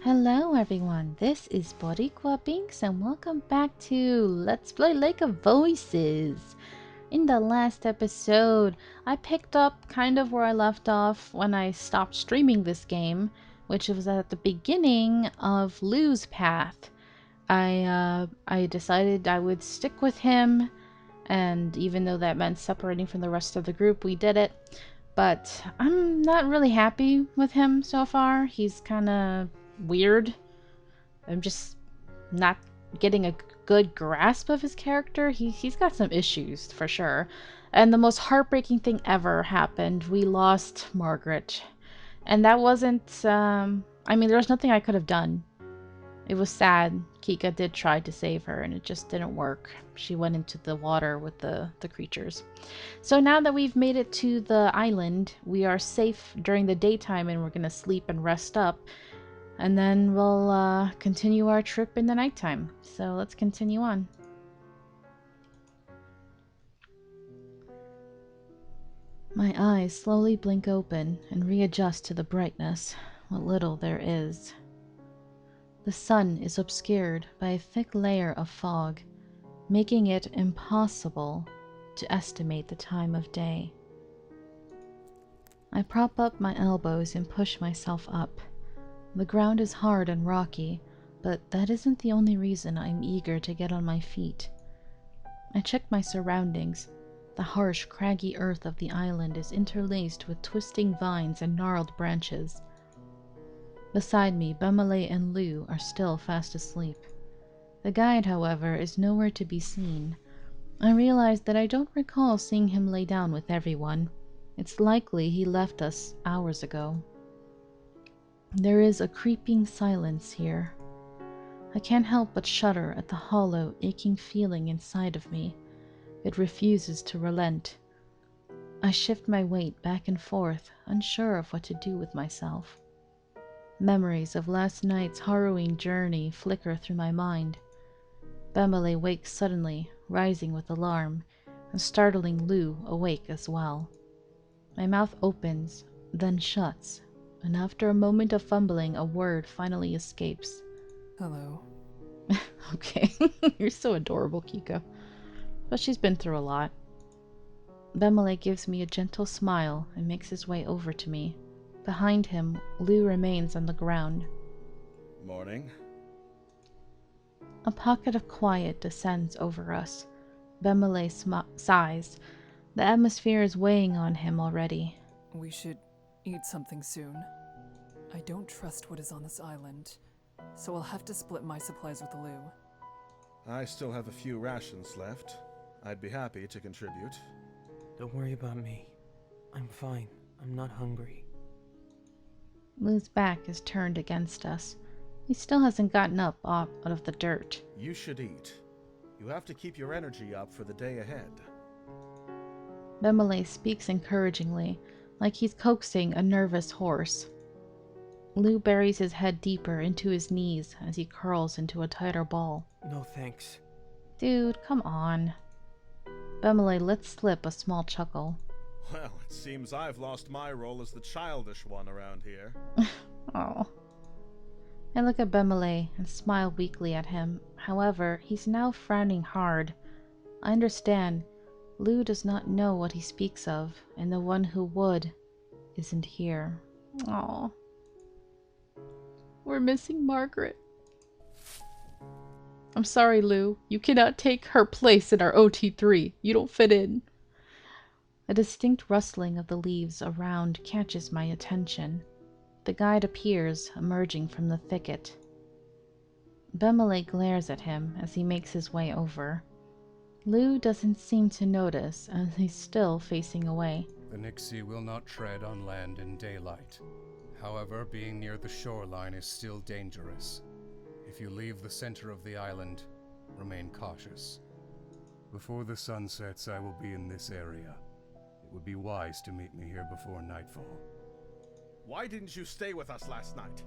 Hello everyone, this is Boricua Binks and welcome back to Let's Play Lake of Voices. In the last episode, I picked up kind of where I left off when I stopped streaming this game, which was at the beginning of Lou's path. I decided I would stick with him, and even though that meant separating from the rest of the group, we did it. But I'm not really happy with him so far. He's kind of weird. I'm just not getting a good grasp of his character. He's got some issues for sure. And the most heartbreaking thing ever happened. We lost Margaret. And that wasn't I mean, there was nothing I could have done. It was sad. Kika did try to save her and it just didn't work. She went into the water with the creatures. So now that we've made it to the island, we are safe during the daytime and we're gonna sleep and rest up. And then we'll continue our trip in the nighttime. So let's continue on. My eyes slowly blink open and readjust to the brightness, what little there is. The sun is obscured by a thick layer of fog, making it impossible to estimate the time of day. I prop up my elbows and push myself up. The ground is hard and rocky, but that isn't the only reason I'm eager to get on my feet. I check my surroundings. The harsh, craggy earth of the island is interlaced with twisting vines and gnarled branches. Beside me, Bemele and Lou are still fast asleep. The guide, however, is nowhere to be seen. I realize that I don't recall seeing him lay down with everyone. It's likely he left us hours ago. There is a creeping silence here. I can't help but shudder at the hollow, aching feeling inside of me. It refuses to relent. I shift my weight back and forth, unsure of what to do with myself. Memories of last night's harrowing journey flicker through my mind. Bemele wakes suddenly, rising with alarm, and startling Lou awake as well. My mouth opens, then shuts, and after a moment of fumbling, a word finally escapes. Hello. Okay, you're so adorable, Kika. But she's been through a lot. Bemele gives me a gentle smile and makes his way over to me. Behind him, Lou remains on the ground. Morning. A pocket of quiet descends over us. Bemele sighs. The atmosphere is weighing on him already. We should eat something soon. I don't trust what is on this island, so I'll have to split my supplies with Lou. I still have a few rations left. I'd be happy to contribute. Don't worry about me. I'm fine. I'm not hungry. Lou's back is turned against us. He still hasn't gotten up out of the dirt. You should eat. You have to keep your energy up for the day ahead. Bemele speaks encouragingly, like he's coaxing a nervous horse. Lou buries his head deeper into his knees as he curls into a tighter ball. No thanks. Dude, come on. Bemele lets slip a small chuckle. Well, it seems I've lost my role as the childish one around here. Oh. I look at Bemele and smile weakly at him. However, he's now frowning hard. I understand. Lou does not know what he speaks of, and the one who would isn't here. Aw. We're missing Margaret. I'm sorry, Lou. You cannot take her place in our OT3. You don't fit in. A distinct rustling of the leaves around catches my attention. The guide appears, emerging from the thicket. Bemele glares at him as he makes his way over. Lou doesn't seem to notice, as he's still facing away. The Nixie will not tread on land in daylight. However, being near the shoreline is still dangerous. If you leave the center of the island, remain cautious. Before the sun sets, I will be in this area. It would be wise to meet me here before nightfall. Why didn't you stay with us last night?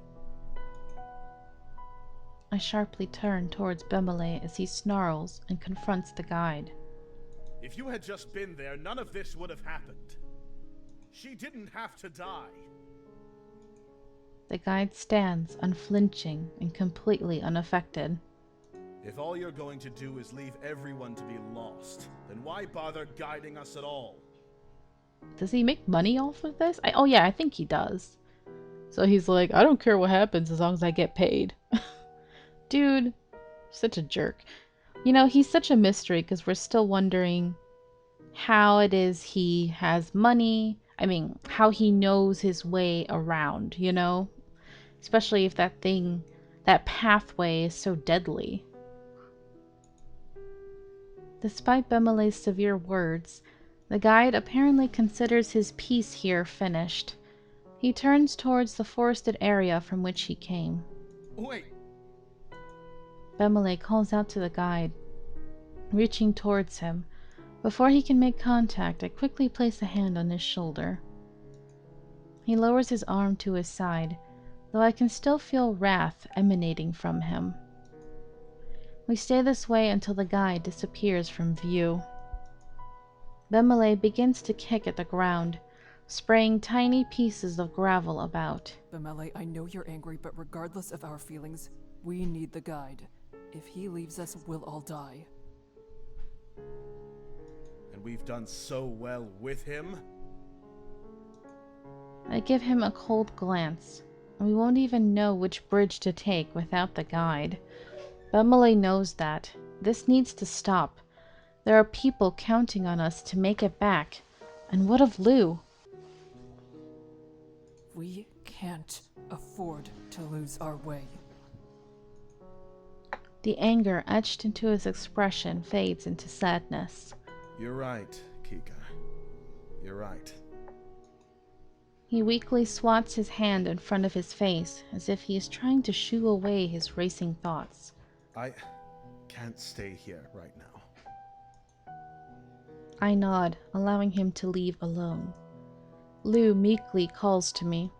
I sharply turn towards Bemele as he snarls and confronts the guide. If you had just been there, none of this would have happened. She didn't have to die. The guide stands, unflinching and completely unaffected. If all you're going to do is leave everyone to be lost, then why bother guiding us at all? Does he make money off of this? Oh yeah, I think he does. So he's like, I don't care what happens as long as I get paid. Dude, such a jerk. You know, he's such a mystery because we're still wondering how it is he has money. I mean, how he knows his way around, you know? Especially if that pathway is so deadly. Despite Bemele's severe words, the guide apparently considers his piece here finished. He turns towards the forested area from which he came. Wait! Bemele calls out to the guide, reaching towards him. Before he can make contact, I quickly place a hand on his shoulder. He lowers his arm to his side, though I can still feel wrath emanating from him. We stay this way until the guide disappears from view. Bemele begins to kick at the ground, spraying tiny pieces of gravel about. Bemele, I know you're angry, but regardless of our feelings, we need the guide. If he leaves us, we'll all die. And we've done so well with him? I give him a cold glance. We won't even know which bridge to take without the guide. Bemele knows that. This needs to stop. There are people counting on us to make it back. And what of Lou? We can't afford to lose our way. The anger etched into his expression fades into sadness. You're right, Kika. You're right. He weakly swats his hand in front of his face, as if he is trying to shoo away his racing thoughts. I can't stay here right now. I nod, allowing him to leave alone. Lou meekly calls to me.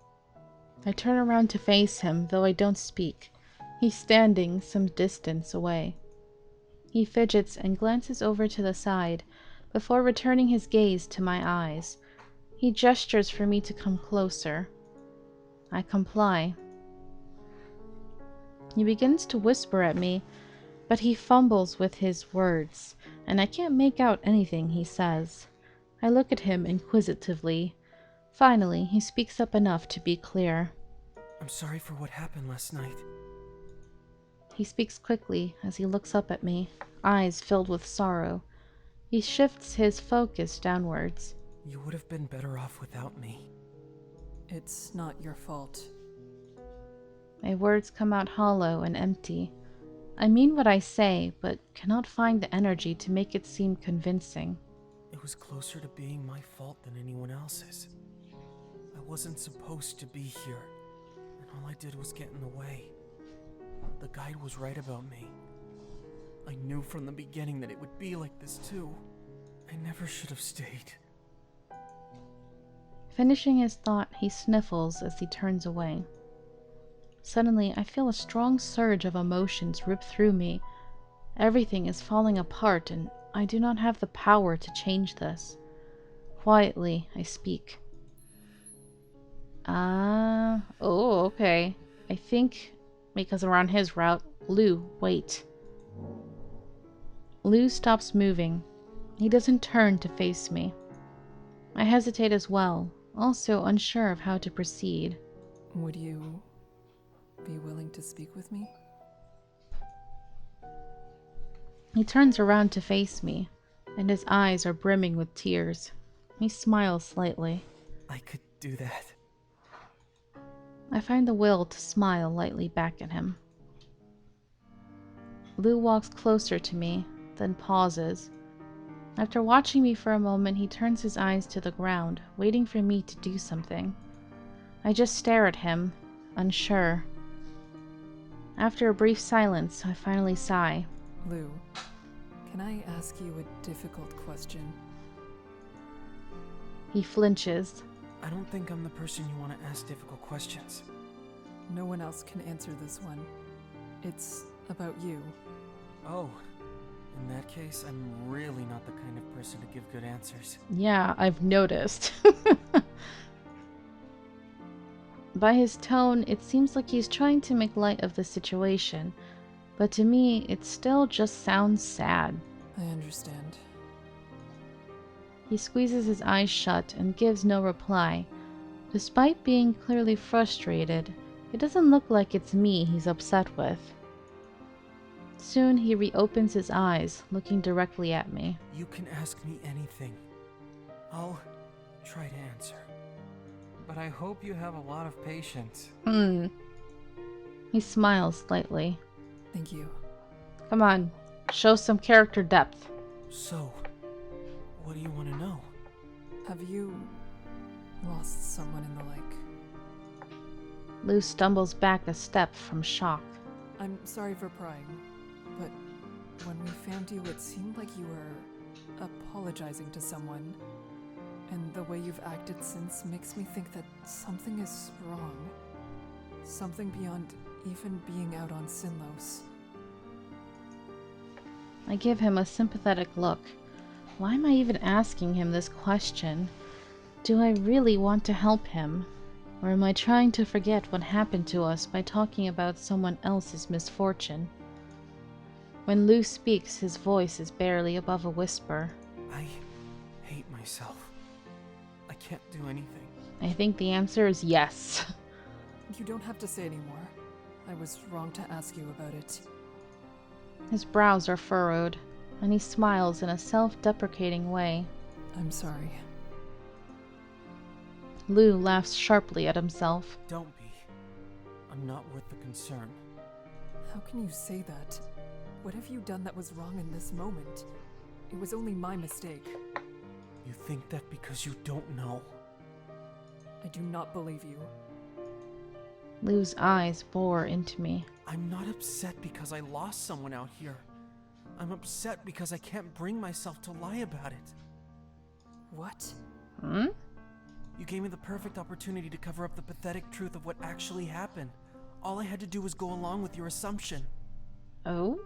I turn around to face him, though I don't speak. He's standing some distance away. He fidgets and glances over to the side, before returning his gaze to my eyes. He gestures for me to come closer. I comply. He begins to whisper at me, but he fumbles with his words, and I can't make out anything he says. I look at him inquisitively. Finally, he speaks up enough to be clear. I'm sorry for what happened last night. He speaks quickly as he looks up at me, eyes filled with sorrow. He shifts his focus downwards. You would have been better off without me. It's not your fault. My words come out hollow and empty. I mean what I say, but cannot find the energy to make it seem convincing. It was closer to being my fault than anyone else's. I wasn't supposed to be here, and all I did was get in the way. The guide was right about me. I knew from the beginning that it would be like this too. I never should have stayed. Finishing his thought, he sniffles as he turns away. Suddenly, I feel a strong surge of emotions rip through me. Everything is falling apart, and I do not have the power to change this. Quietly, I speak. Okay. I think, because we're on his route, Lou, wait. Lou stops moving. He doesn't turn to face me. I hesitate as well, also unsure of how to proceed. Would you be willing to speak with me? He turns around to face me, and his eyes are brimming with tears. He smiles slightly. I could do that. I find the will to smile lightly back at him. Lou walks closer to me, then pauses. After watching me for a moment, he turns his eyes to the ground, waiting for me to do something. I just stare at him, unsure. After a brief silence, I finally sigh. Lou, can I ask you a difficult question? He flinches. I don't think I'm the person you want to ask difficult questions. No one else can answer this one. It's about you. Oh, in that case, I'm really not the kind of person to give good answers. Yeah, I've noticed. By his tone, it seems like he's trying to make light of the situation, but to me, it still just sounds sad. I understand. He squeezes his eyes shut and gives no reply. Despite being clearly frustrated, it doesn't look like it's me he's upset with. Soon he reopens his eyes, looking directly at me. You can ask me anything. I'll try to answer. But I hope you have a lot of patience. He smiles slightly. Thank you. Come on, show some character depth. So, what do you want to know? Have you lost someone in the lake? Lou stumbles back a step from shock. I'm sorry for prying, but when we found you, it seemed like you were apologizing to someone. And the way you've acted since makes me think that something is wrong. Something beyond even being out on Sinlos. I give him a sympathetic look. Why am I even asking him this question? Do I really want to help him? Or am I trying to forget what happened to us by talking about someone else's misfortune? When Lou speaks, his voice is barely above a whisper. I hate myself. I can't do anything. I think the answer is yes. You don't have to say anymore. I was wrong to ask you about it. His brows are furrowed, and he smiles in a self-deprecating way. I'm sorry. Lou laughs sharply at himself. Don't be. I'm not worth the concern. How can you say that? What have you done that was wrong in this moment? It was only my mistake. You think that because you don't know? I do not believe you. Lou's eyes bore into me. I'm not upset because I lost someone out here. I'm upset because I can't bring myself to lie about it. What? You gave me the perfect opportunity to cover up the pathetic truth of what actually happened. All I had to do was go along with your assumption. Oh?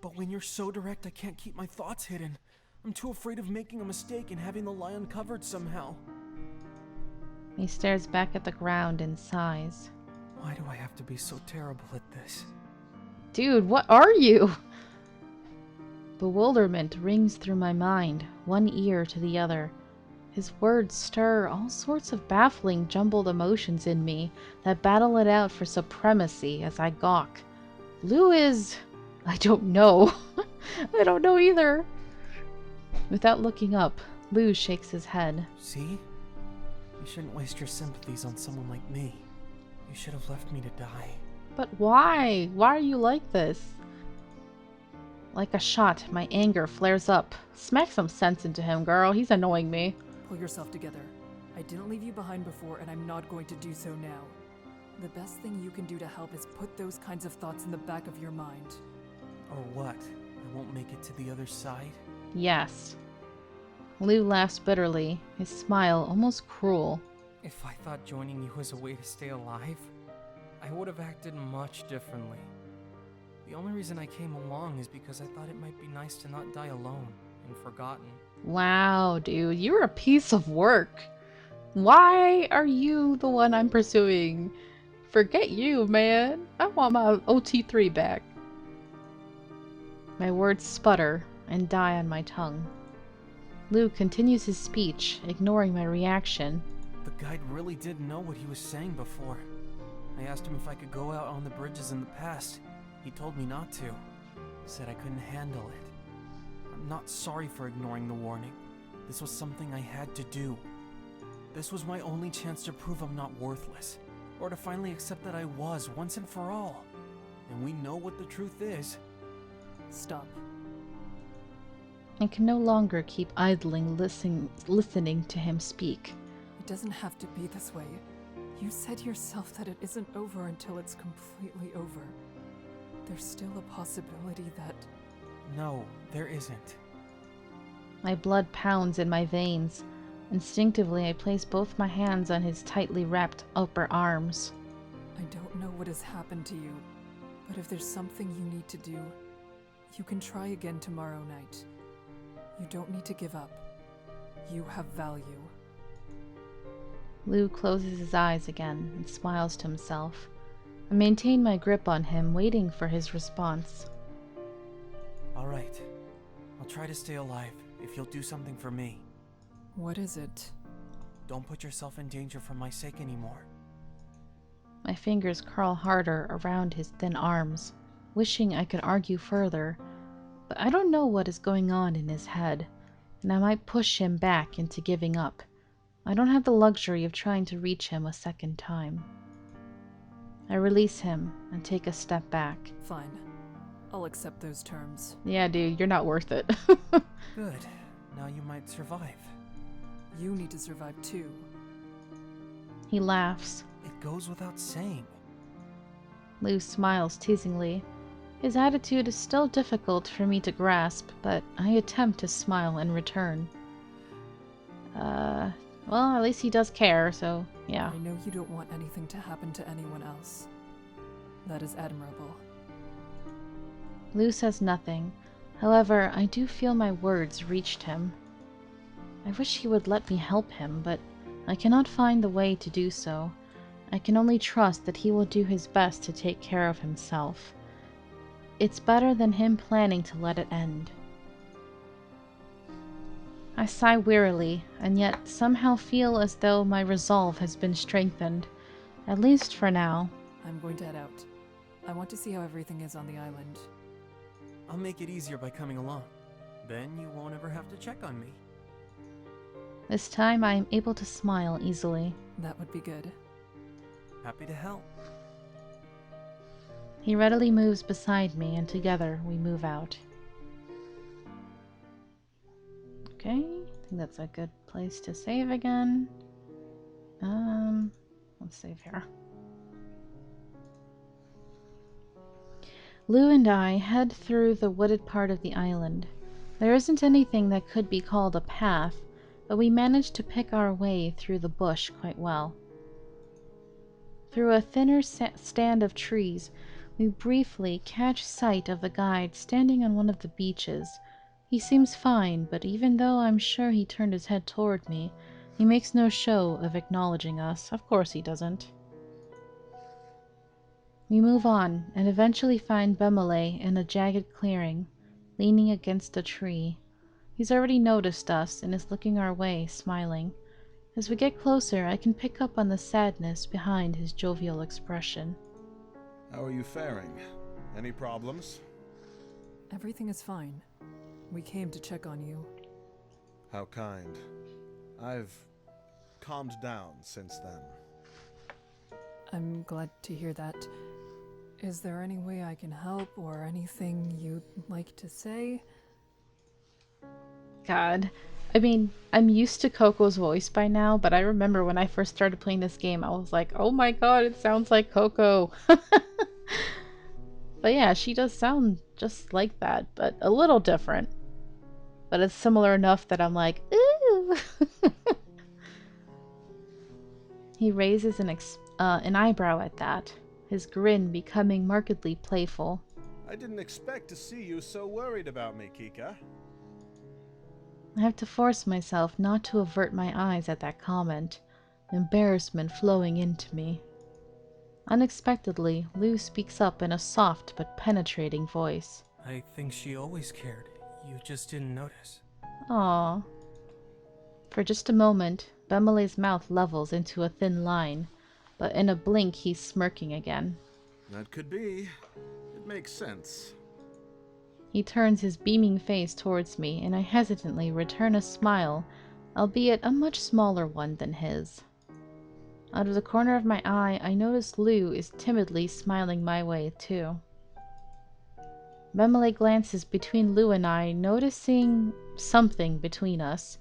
But when you're so direct, I can't keep my thoughts hidden. I'm too afraid of making a mistake and having the lie uncovered somehow. He stares back at the ground and sighs. Why do I have to be so terrible at this? Dude, what are you? Bewilderment rings through my mind, one ear to the other. His words stir all sorts of baffling, jumbled emotions in me that battle it out for supremacy as I gawk. Lou is... I don't know. I don't know either. Without looking up, Lou shakes his head. See? You shouldn't waste your sympathies on someone like me. You should have left me to die. But why? Why are you like this? Like a shot, my anger flares up. Smack some sense into him, girl. He's annoying me. Pull yourself together. I didn't leave you behind before, and I'm not going to do so now. The best thing you can do to help is put those kinds of thoughts in the back of your mind. Or what? I won't make it to the other side? Yes. Lou laughs bitterly, his smile almost cruel. If I thought joining you was a way to stay alive, I would have acted much differently. The only reason I came along is because I thought it might be nice to not die alone and forgotten. Wow, dude, you're a piece of work. Why are you the one I'm pursuing? Forget you, man. I want my OT3 back. My words sputter and die on my tongue. Lou continues his speech, ignoring my reaction. The guide really did know what he was saying before. I asked him if I could go out on the bridges in the past. He told me not to. Said I couldn't handle it. I'm not sorry for ignoring the warning. This was something I had to do. This was my only chance to prove I'm not worthless, or to finally accept that I was once and for all. And we know what the truth is. Stop. I can no longer keep idling listening to him speak. It doesn't have to be this way. You said yourself that it isn't over until it's completely over. There's still a possibility that... No, there isn't. My blood pounds in my veins. Instinctively, I place both my hands on his tightly wrapped upper arms. I don't know what has happened to you, but if there's something you need to do, you can try again tomorrow night. You don't need to give up. You have value. Lou closes his eyes again and smiles to himself. I maintain my grip on him, waiting for his response. Alright. I'll try to stay alive if you'll do something for me. What is it? Don't put yourself in danger for my sake anymore. My fingers curl harder around his thin arms, wishing I could argue further, but I don't know what is going on in his head, and I might push him back into giving up. I don't have the luxury of trying to reach him a second time. I release him and take a step back. Fine. I'll accept those terms. Yeah, dude, you're not worth it. Good. Now you might survive. You need to survive too. He laughs. It goes without saying. Lou smiles teasingly. His attitude is still difficult for me to grasp, but I attempt to smile in return. Well, at least he does care, so yeah. I know you don't want anything to happen to anyone else. That is admirable. Lou says nothing. However, I do feel my words reached him. I wish he would let me help him, but I cannot find the way to do so. I can only trust that he will do his best to take care of himself. It's better than him planning to let it end. I sigh wearily, and yet somehow feel as though my resolve has been strengthened, at least for now. I'm going to head out. I want to see how everything is on the island. I'll make it easier by coming along. Then you won't ever have to check on me. This time I am able to smile easily. That would be good. Happy to help. He readily moves beside me, and together we move out. Okay, I think that's a good place to save again. Let's save here. Lou and I head through the wooded part of the island. There isn't anything that could be called a path, but we manage to pick our way through the bush quite well. Through a thinner stand of trees, we briefly catch sight of the guide standing on one of the beaches. He seems fine, but even though I'm sure he turned his head toward me, he makes no show of acknowledging us. Of course he doesn't. We move on, and eventually find Bemele in a jagged clearing, leaning against a tree. He's already noticed us and is looking our way, smiling. As we get closer, I can pick up on the sadness behind his jovial expression. How are you faring? Any problems? Everything is fine. We came to check on you. How kind. I've calmed down since then. I'm glad to hear that. Is there any way I can help or anything you'd like to say? God. I mean, I'm used to Coco's voice by now, but I remember when I first started playing this game, I was like, oh my god, it sounds like Coco. But yeah, she does sound just like that, but a little different. But it's similar enough that I'm like, ooh. He raises an eyebrow at that, his grin becoming markedly playful. I didn't expect to see you so worried about me, Kika. I have to force myself not to avert my eyes at that comment, embarrassment flowing into me. Unexpectedly, Lou speaks up in a soft but penetrating voice. I think she always cared. You just didn't notice. Aww. For just a moment, Bemele's mouth levels into a thin line, but in a blink he's smirking again. That could be. It makes sense. He turns his beaming face towards me, and I hesitantly return a smile, albeit a much smaller one than his. Out of the corner of my eye, I notice Lou is timidly smiling my way, too. Bemele glances between Lou and I, noticing something between us.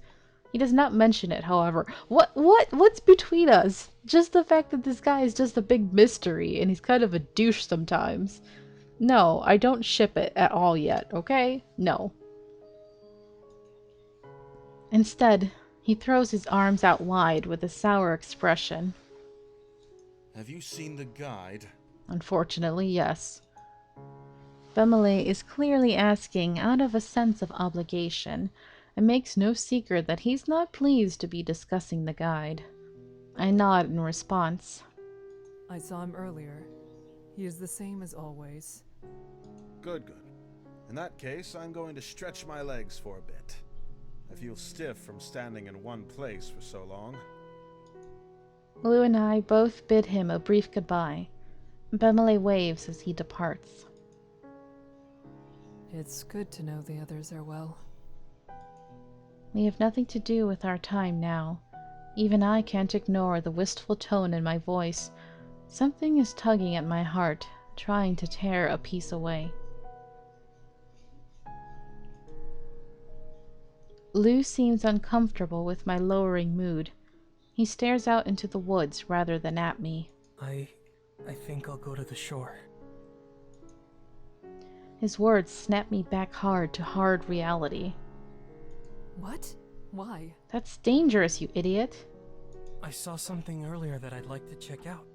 He does not mention it, however. What's between us? Just the fact that this guy is just a big mystery, and he's kind of a douche sometimes. No, I don't ship it at all yet, okay? No. Instead, he throws his arms out wide with a sour expression. Have you seen the guide? Unfortunately, yes. Bemele is clearly asking out of a sense of obligation, and makes no secret that he's not pleased to be discussing the guide. I nod in response. I saw him earlier. He is the same as always. Good, good. In that case, I'm going to stretch my legs for a bit. I feel stiff from standing in one place for so long. Lou and I both bid him a brief goodbye. Bemele waves as he departs. It's good to know the others are well. We have nothing to do with our time now. Even I can't ignore the wistful tone in my voice. Something is tugging at my heart, trying to tear a piece away. Lou seems uncomfortable with my lowering mood. He stares out into the woods rather than at me. I think I'll go to the shore. His words snap me back hard to hard reality. What? Why? That's dangerous, you idiot. I saw something earlier that I'd like to check out.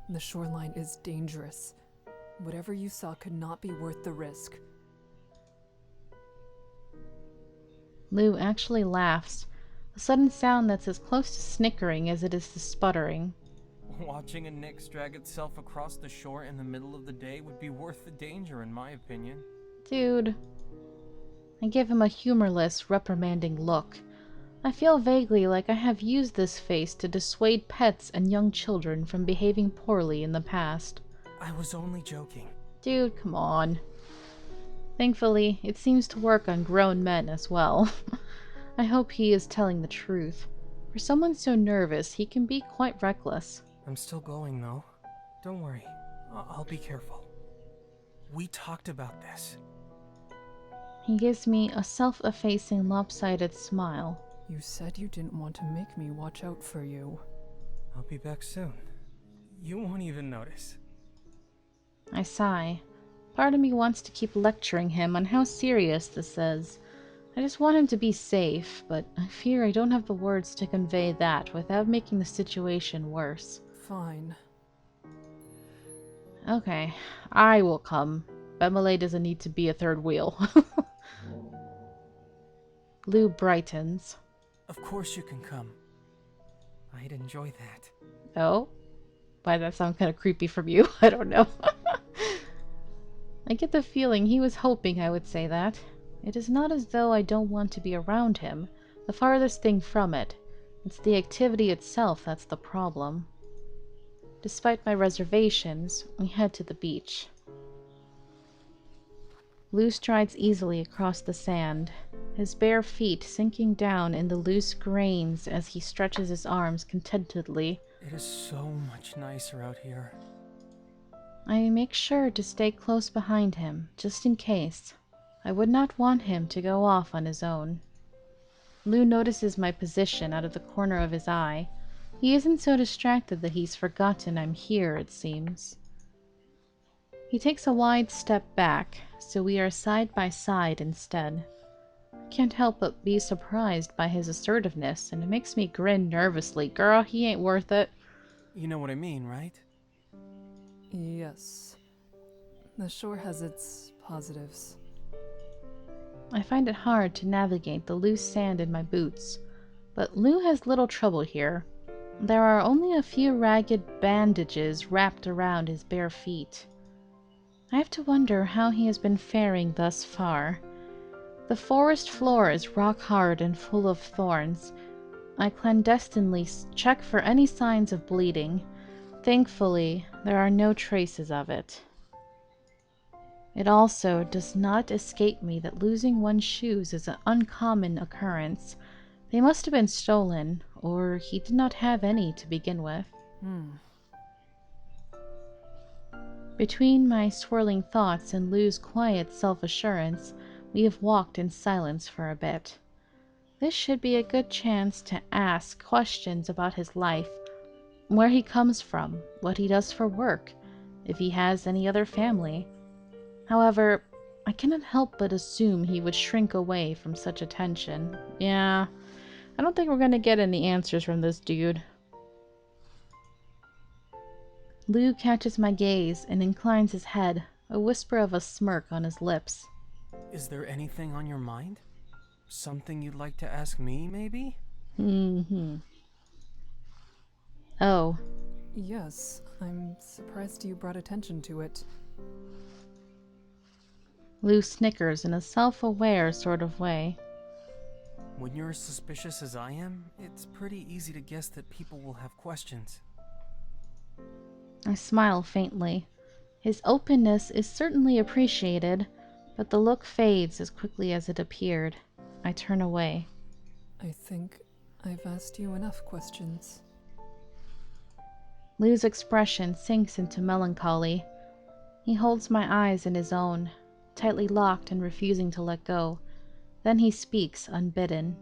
The shoreline is dangerous. Whatever you saw could not be worth the risk. Lou actually laughs, a sudden sound that's as close to snickering as it is to sputtering. Watching a Nyx drag itself across the shore in the middle of the day would be worth the danger, in my opinion. Dude. I give him a humorless, reprimanding look. I feel vaguely like I have used this face to dissuade pets and young children from behaving poorly in the past. I was only joking. Dude, come on. Thankfully, it seems to work on grown men as well. I hope he is telling the truth. For someone so nervous, he can be quite reckless. I'm still going, though. Don't worry. I'll be careful. We talked about this. He gives me a self-effacing, lopsided smile. You said you didn't want to make me watch out for you. I'll be back soon. You won't even notice. I sigh. Part of me wants to keep lecturing him on how serious this is. I just want him to be safe, but I fear I don't have the words to convey that without making the situation worse. Fine. Okay, I will come. Bemele doesn't need to be a third wheel. Lou brightens. Of course you can come. I'd enjoy that. Oh? Why that sound kind of creepy from you? I don't know. I get the feeling he was hoping I would say that. It is not as though I don't want to be around him. The farthest thing from it. It's the activity itself that's the problem. Despite my reservations, we head to the beach. Lou strides easily across the sand, his bare feet sinking down in the loose grains as he stretches his arms contentedly. It is so much nicer out here. I make sure to stay close behind him, just in case. I would not want him to go off on his own. Lou notices my position out of the corner of his eye. He isn't so distracted that he's forgotten I'm here, it seems. He takes a wide step back, so we are side by side instead. I can't help but be surprised by his assertiveness, and it makes me grin nervously. Girl, he ain't worth it. You know what I mean, right? Yes. The shore has its positives. I find it hard to navigate the loose sand in my boots, but Lou has little trouble here. There are only a few ragged bandages wrapped around his bare feet. I have to wonder how he has been faring thus far. The forest floor is rock hard and full of thorns. I clandestinely check for any signs of bleeding. Thankfully, there are no traces of it. It also does not escape me that losing one's shoes is an uncommon occurrence. They must have been stolen, or he did not have any to begin with. Between my swirling thoughts and Lou's quiet self-assurance, we have walked in silence for a bit. This should be a good chance to ask questions about his life, where he comes from, what he does for work, if he has any other family. However, I cannot help but assume he would shrink away from such attention. Yeah, I don't think we're gonna get any answers from this dude. Lou catches my gaze and inclines his head, a whisper of a smirk on his lips. Is there anything on your mind? Something you'd like to ask me, maybe? Oh. Yes, I'm surprised you brought attention to it. Lou snickers in a self-aware sort of way. When you're as suspicious as I am, it's pretty easy to guess that people will have questions. I smile faintly. His openness is certainly appreciated, but the look fades as quickly as it appeared. I turn away. I think I've asked you enough questions. Lou's expression sinks into melancholy. He holds my eyes in his own, tightly locked and refusing to let go. Then he speaks, unbidden.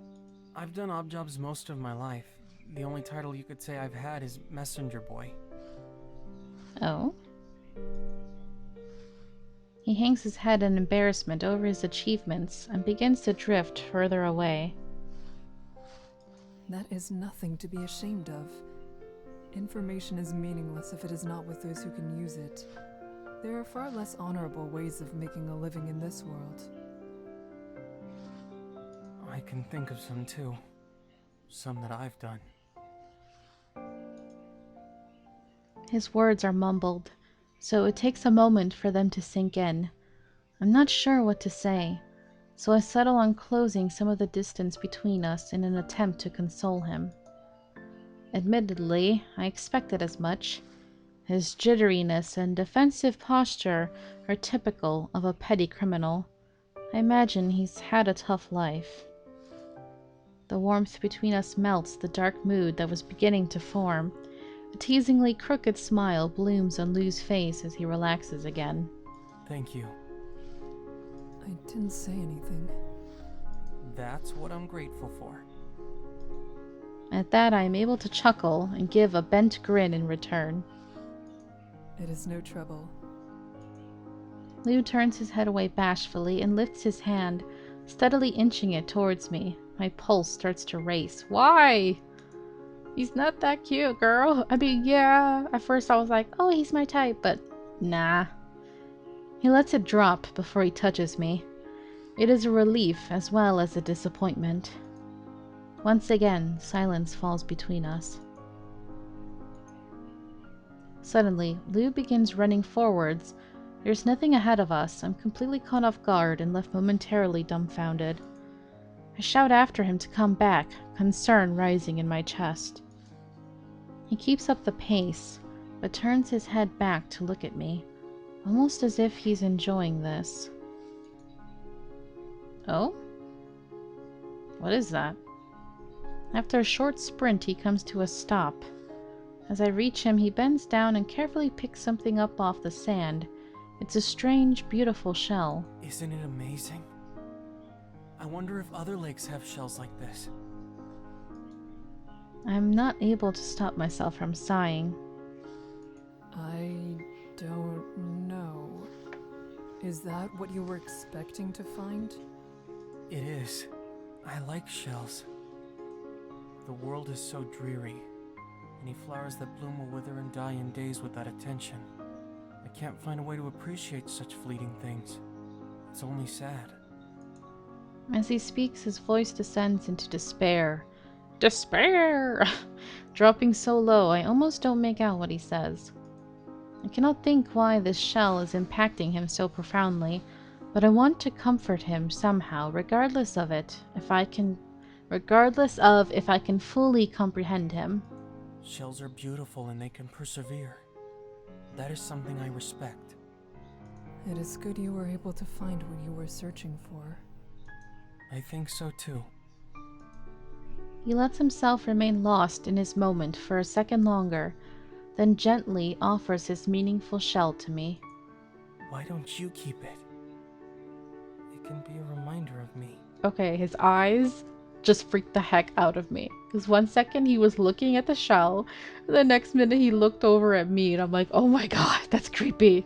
I've done odd jobs most of my life. The only title you could say I've had is messenger boy. Oh? He hangs his head in embarrassment over his achievements and begins to drift further away. That is nothing to be ashamed of. Information is meaningless if it is not with those who can use it. There are far less honorable ways of making a living in this world. I can think of some too. Some that I've done. His words are mumbled, so it takes a moment for them to sink in. I'm not sure what to say, so I settle on closing some of the distance between us in an attempt to console him. Admittedly, I expected as much. His jitteriness and defensive posture are typical of a petty criminal. I imagine he's had a tough life. The warmth between us melts the dark mood that was beginning to form. A teasingly crooked smile blooms on Lou's face as he relaxes again. Thank you. I didn't say anything. That's what I'm grateful for. At that, I am able to chuckle and give a bent grin in return. It is no trouble. Lou turns his head away bashfully and lifts his hand, steadily inching it towards me. My pulse starts to race. Why? He's not that cute, girl. I mean, yeah. At first I was like, oh, he's my type, but nah. He lets it drop before he touches me. It is a relief as well as a disappointment. Once again, silence falls between us. Suddenly, Lou begins running forwards. There's nothing ahead of us. I'm completely caught off guard and left momentarily dumbfounded. I shout after him to come back, concern rising in my chest. He keeps up the pace, but turns his head back to look at me, almost as if he's enjoying this. Oh? What is that? After a short sprint, he comes to a stop. As I reach him, he bends down and carefully picks something up off the sand. It's a strange, beautiful shell. Isn't it amazing? I wonder if other lakes have shells like this. I'm not able to stop myself from sighing. I don't know. Is that what you were expecting to find? It is. I like shells. The world is so dreary. Any flowers that bloom will wither and die in days without attention. I can't find a way to appreciate such fleeting things. It's only sad. As he speaks, his voice descends into despair. Despair! Dropping so low, I almost don't make out what he says. I cannot think why this shell is impacting him so profoundly, but I want to comfort him somehow, regardless of if I can fully comprehend him. Shells are beautiful and they can persevere. That is something I respect. It is good you were able to find what you were searching for. I think so too. He lets himself remain lost in his moment for a second longer, then gently offers his meaningful shell to me. Why don't you keep it? It can be a reminder of me. Okay, his eyes just freaked the heck out of me. Because one second he was looking at the shell, and the next minute he looked over at me, and I'm like, oh my god, that's creepy.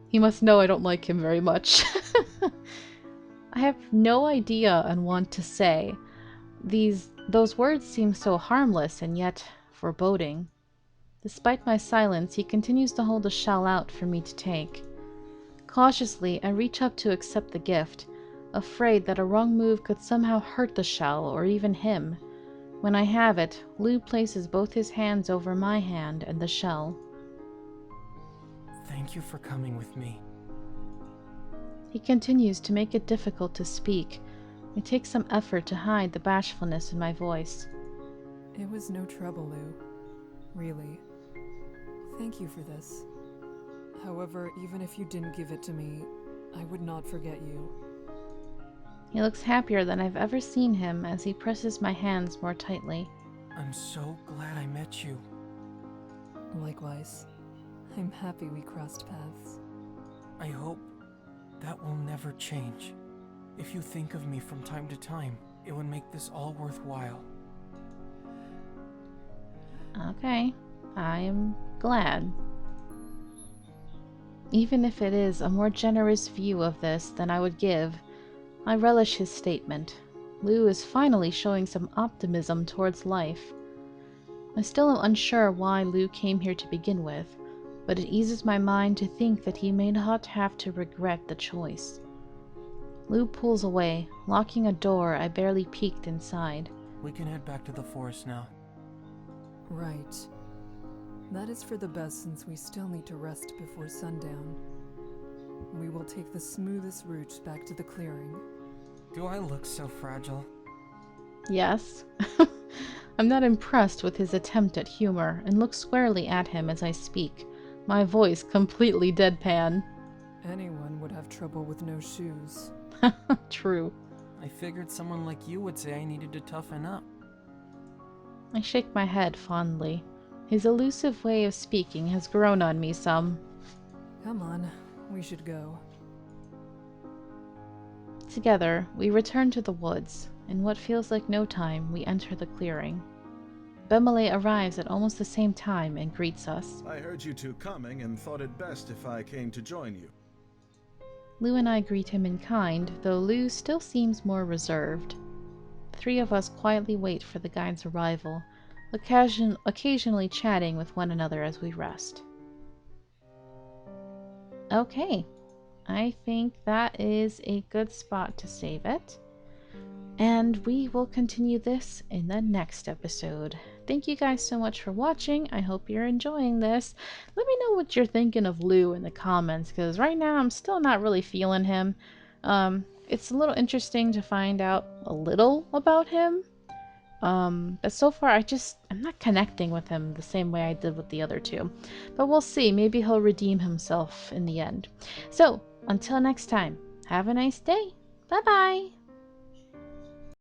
He must know I don't like him very much. I have no idea on what to say. Those words seem so harmless and yet foreboding. Despite my silence, he continues to hold the shell out for me to take. Cautiously, I reach up to accept the gift, afraid that a wrong move could somehow hurt the shell or even him. When I have it, Lou places both his hands over my hand and the shell. Thank you for coming with me. He continues to make it difficult to speak. It takes some effort to hide the bashfulness in my voice. It was no trouble, Lou. Really. Thank you for this. However, even if you didn't give it to me, I would not forget you. He looks happier than I've ever seen him as he presses my hands more tightly. I'm so glad I met you. Likewise. I'm happy we crossed paths. I hope that will never change. If you think of me from time to time, it would make this all worthwhile. Okay, I am glad. Even if it is a more generous view of this than I would give, I relish his statement. Lou is finally showing some optimism towards life. I still am unsure why Lou came here to begin with, but it eases my mind to think that he may not have to regret the choice. Lou pulls away, locking a door I barely peeked inside. We can head back to the forest now. Right. That is for the best since we still need to rest before sundown. We will take the smoothest route back to the clearing. Do I look so fragile? Yes. I'm not impressed with his attempt at humor and look squarely at him as I speak, my voice completely deadpan. Anyone would have trouble with no shoes. True. I figured someone like you would say I needed to toughen up. I shake my head fondly. His elusive way of speaking has grown on me some. Come on, we should go. Together, we return to the woods. In what feels like no time, we enter the clearing. Bemele arrives at almost the same time and greets us. I heard you two coming and thought it best if I came to join you. Lou and I greet him in kind, though Lou still seems more reserved. The three of us quietly wait for the guide's arrival, occasionally chatting with one another as we rest. Okay, I think that is a good spot to save it. And we will continue this in the next episode. Thank you guys so much for watching. I hope you're enjoying this. Let me know what you're thinking of Lou in the comments, because right now I'm still not really feeling him. It's a little interesting to find out a little about him. But so far I'm not connecting with him the same way I did with the other two. But we'll see. Maybe he'll redeem himself in the end. So, until next time, have a nice day. Bye-bye.